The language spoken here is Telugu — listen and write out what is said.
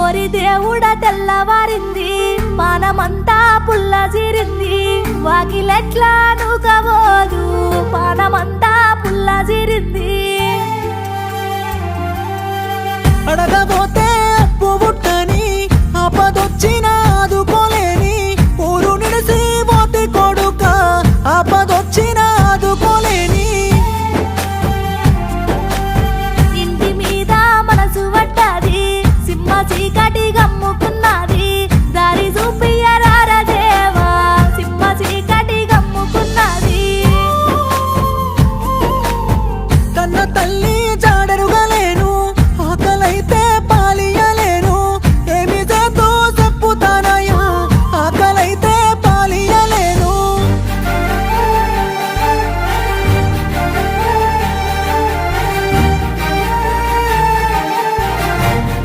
ఓరి దేవుడ తెల్లవారింది పానమంతా పుల్ల జీరింది వాకిలెట్లా నూకబోదు పానమంతా పుల్ల జీరింది అడగబోత